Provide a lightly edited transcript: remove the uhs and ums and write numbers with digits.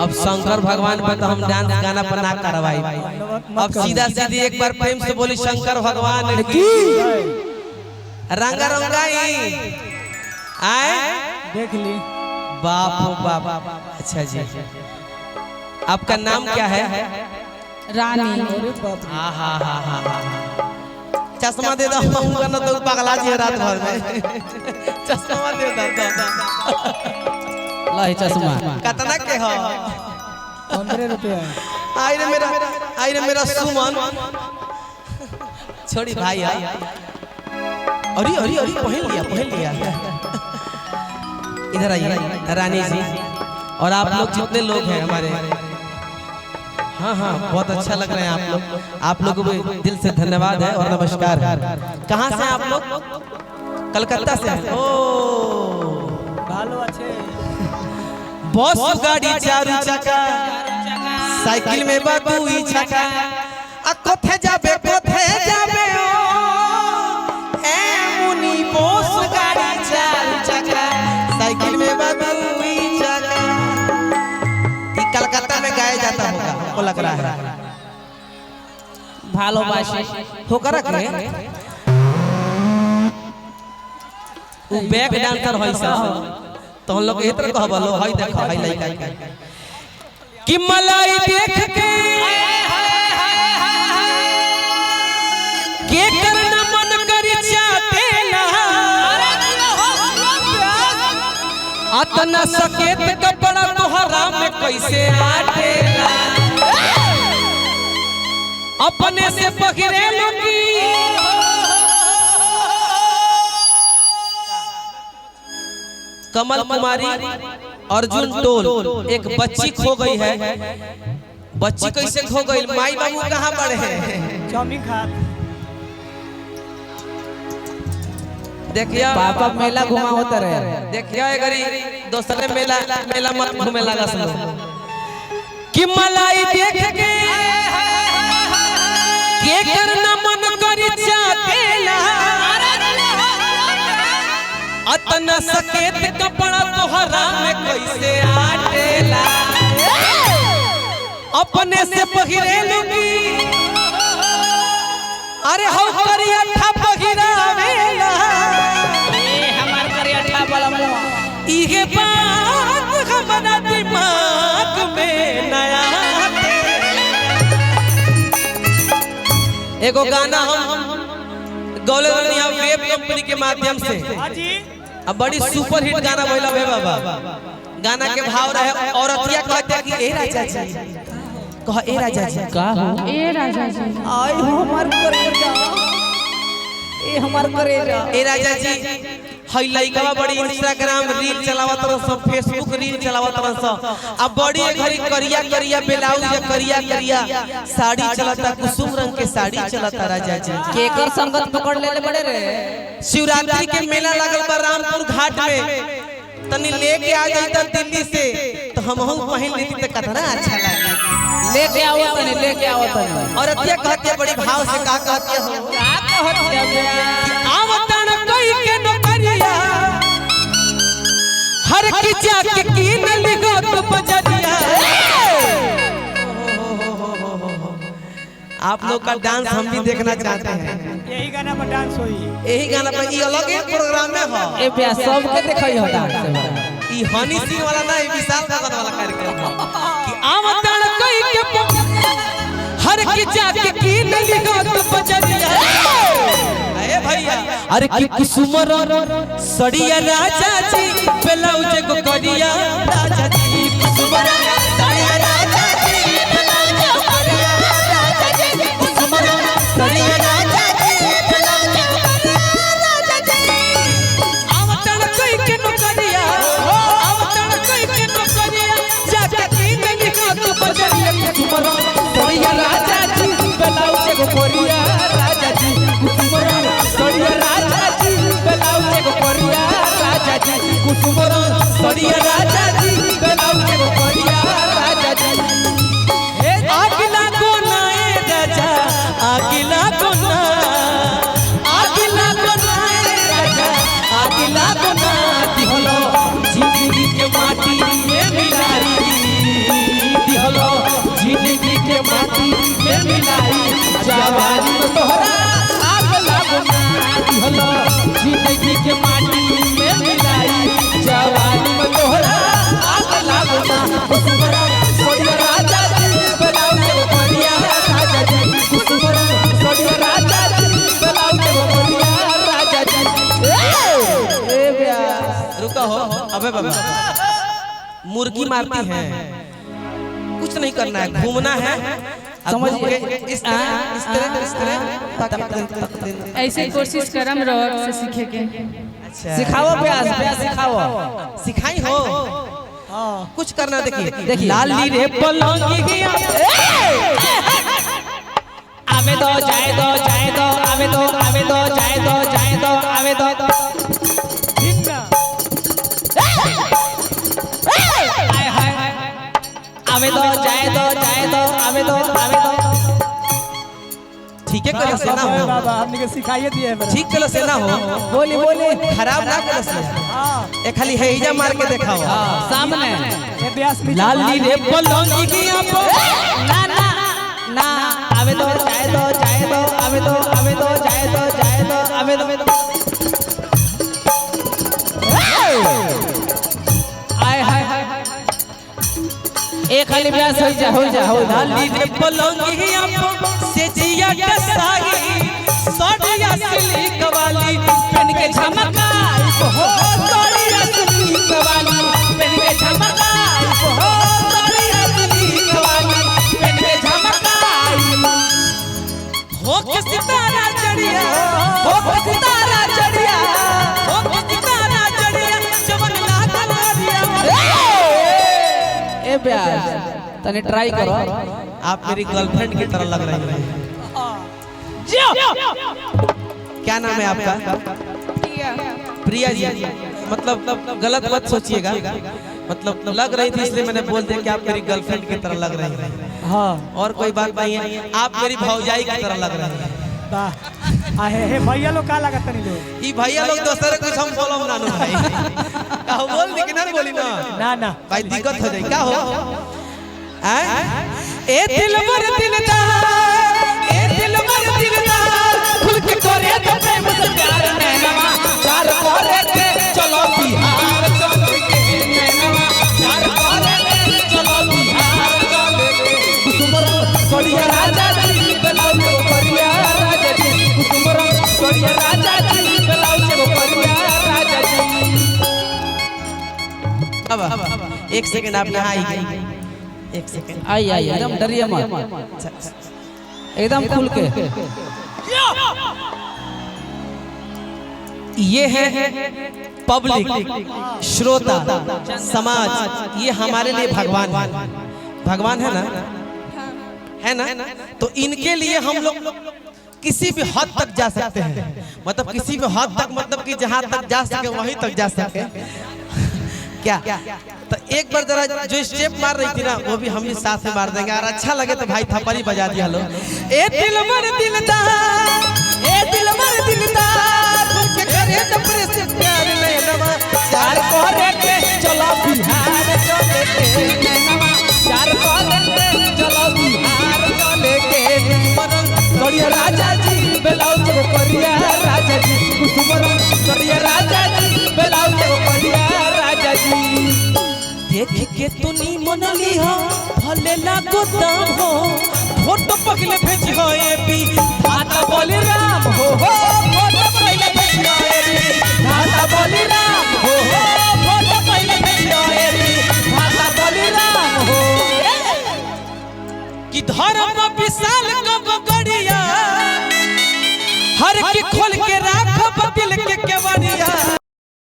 अब शंकर भगवान पर तो हम डांस गाना पर ना करवाई। अब सीधा सीधी एक बार प्रेम से बोली शंकर भगवान की रंगा रंगाई आए देख ली। बाप हो बाप। अच्छा जी, आपका नाम क्या है? रानी। हाँ हाँ हाँ हाँ हाँ, चश्मा दे दो ना तो पगला जी रात भर में। चश्मा दे दो लाई चश्मा कितना के हो? 15 रुपया। आई रे मेरा सुमन छोड़ी भाई आई। अरे अरे अरे पहन लिया। इधर आइए रानी जी, और आप लोग जितने लोग हैं हमारे, हाँ हाँ बहुत अच्छा लग रहे हैं आप लोगों को दिल से धन्यवाद है और नमस्कार। कहाँ से आप लोग? कलकत्ता से। ओ भालो अच्छे। बस गाड़ी चारू चक्का, साइकिल में बाबूई छक्का, आ कोथे जाबे ओ ए मुनी बस गाड़ी चारू चक्का, साइकिल में बाबूई छक्का। ये कलकत्ता में गाया जाता होगा, हमको लग रहा है। ভালোবাসি होकर रखे वो बैक डांसर होई सा, तो हम लोग इधर कहबो लो हई देखो हई लइका कि मलाई देख के करना मन करी चाटेला, अतना सकेत कपड़ा तोहरा में कैसे आटेला, अपने से पकड़े लोगी कमल कुमारी अर्जुन टोल एक बच्ची खो गई है। बच्ची कैसे खो गई? माई बाबू कहाँ पड़े हैं? चाउमीन खा। देखिया पापा मेला घुमा होता रहे। देखिया गरी दोसरे मेला मत घूमे लगा सलो कि मलाई देख के करना मन करी चाटेला, अतना सकेत कपड़ा तोहरा में कैसे आटेला, अपने से पहिरे लुगी अरे हो करिया ठा पहिरावेला, हमार करिया वाला इहे बात हमरा दिमाग में नया। एगो गाना हम गौले वेब कंपनी के माध्यम से अब बड़ी सुपर हिट गाना भइला है बाबा। गाना के भाव रहे औरतिया कहते कि ए राजा जी, कह ए राजा जी का हो ए राजा जी आई हमार करेजा, ए हमार करेजा। ए राजा जी हई लइका बड़ी इंस्टाग्राम रील चलावत रह, सब फेसबुक रील चलावत रह, अब बड़ी घड़ी करिया करिया ब्लाउज या करिया साड़ी चलता, कुसुम रंग के साड़ी चलता। राजा जी केकर संगत पकड़ लेले बड़े रे। शिवरात्रि के मेला लगल बा रामपुर घाट में, तनी लेके आ जाता दिल्ली से तो हमहू पहन लेती तो कितना अच्छा लगे। लेके आओ तने और अतिया कहते बड़ी भाव से का कहते हो का कहत कि आवतन कोई के नौकरिया हर की जाके कीन लिगो तो बजरिया। आप लोग का डांस हम भी देखना चाहते हैं। यही गाना पर डांस होई। यही गाना पर ये अलग एक प्रोग्राम में हो। ए प्या सबके देखई हो डांस ई हनी सिंह वाला ना, ई विशाल काका वाला कार्यक्रम कि आवतन कोई के हर की जाके कीन लिगो तो बजरिया। ए भैया अरे कि कुसुमर सड़िया राजा जी ब्लाउज को करिया राजा जी, कुसुमर सड़िया राजा जी ब्लाउज को करिया राजा जी, कुसुमर सड़िया राजा जी ब्लाउज को करिया राजा जी। आवतन कोई के नौकरिया, आवतन कोई के नौकरिया जाके कीन लिगो तो बजरिया। कुसुमर सड़िया राजा जी ब्लाउज को करिया राजा जी, कुसुमर सड़िया राजा जी ब्लाउज को करिया राजा जी, कुसुमर सड़िया राजा जी ब्लाउज को करिया राजा जी। आगिला कोना ए राजा, आगिला कोना, आगिला कोना ए राजा, आगिला कोना दिहलो जिंदगी के माटी में मिलाई। रुका हो। अबे बाबा मुर्गी मारती है, कुछ नहीं करना है, घूमना है समझिए इस तरह ऐसे कोशिश करम रहो से सीखे के। अच्छा सिखाओ प्यास प्यास सिखाओ। सिखाई हो कुछ करना। देखिए देखिए लाली रे पलंगी आवे दो जाए दो जाए दो आवे दो आवे दो जाए दो जाए दो आवे दो हाय हाय आवे दो जाए दो जाए दो आवे दो आवे दो। ठीक है कल से ना हो बाबा हमने के सिखाइए दिए है। ठीक कल से ना हो, बोली बोली खराब ना कल से। ए खाली हैजा मार के दिखाओ सामने। ये ब्यास नीचे लाली रे पलंगी ना ना ना आवे दो जाए दो जाए दो आवे दो आवे दो जाए दो जाए दो आवे दो आय हाय हाय एक खाली ब्यास हो जा हो जा हो जा। लाली रे पलंगी से जिया डसाई सोडिया सिल्क वाली पेन के झमकाई हो सोडिया सिल्क वाली पेन के झमकाई हो सोडिया सिल्क वाली पेन के झमकाई हो के सितारा चढ़िया हो सितारा चढ़िया हो के सितारा चढ़िया जवन लागल हरिया। ए ब्यास तने ट्राई करो। आप मेरी गर्लफ्रेंड की तरह लग रही हैं। क्या नाम है आपका? प्रिया जी। मतलब गलत मत सोचिएगा, मतलब लग रही थी इसलिए मैंने बोल दिया कि आप मेरी गर्लफ्रेंड की तरह लग रही हैं। हां और कोई बात नहीं है, आप मेरी भौजाई की तरह लग रही हैं। वाह आहे हे भैया लोग का लागत नहीं लोग। ई भैया लोग दोसर कुछ हम बोलम ना नो भाई। का बोल दी कि ना बोली ना ना भाई दिक्कत हो जाए। क्या हो ए दिलबर दिलदार ए दिलबर दिलदार खुल के करे तो प्रेम से प्यार नैनवा चार करे के चलो बिहार चल के नैनवा चार करे के चलो बिहार चल के कुसुमर सोडिया राजा जी बलाउ के परिया राजा जी कुसुमर सोडिया राजा जी बलाउ के परिया राजा जी। अब एक सेकंड आप यहाँ आई, एक सेकंड आई आई एकदम डरिए मत एकदम खुल के। ये है पब्लिक श्रोता समाज, ये हमारे लिए भगवान है। भगवान है ना तो इनके लिए हम लोग किसी भी हद तक जा सकते हैं। मतलब किसी भी हद तक, मतलब कि जहां तक जा सके वहीं तक जा सके। क्या तो एक बार जरा जो स्टेप मार रही थी ना वो भी हम ही साथ में मार देंगे। और अच्छा लगे तो भाई थप्पड़ी बजा दिया लो। ए दिलबर दिलदार ए दिलबर दिलदार के करे तो प्रेम से प्यार नैनवा चार करे के चलो बिहार चले के नैनवा चार करे के चलो बिहार चले के सोडिया राजा जी बेलाउ के परिया राजा जी कुसुमर सोडिया राजा जी बेलाउ के परिया राजा जी। देख के तूनी मनली हो भले लागो दाम हो फोटो पगले भेजी हो ए पी भाता बोली राम हो फोटो पगले भेजी हो ए पी भाता बोली राम हो फोटो पगले भेजी हो ए पी भाता बोली राम हो। कि धर्म विशाल कब गड़िया हर की खोल के राखब दिल के केवड़िया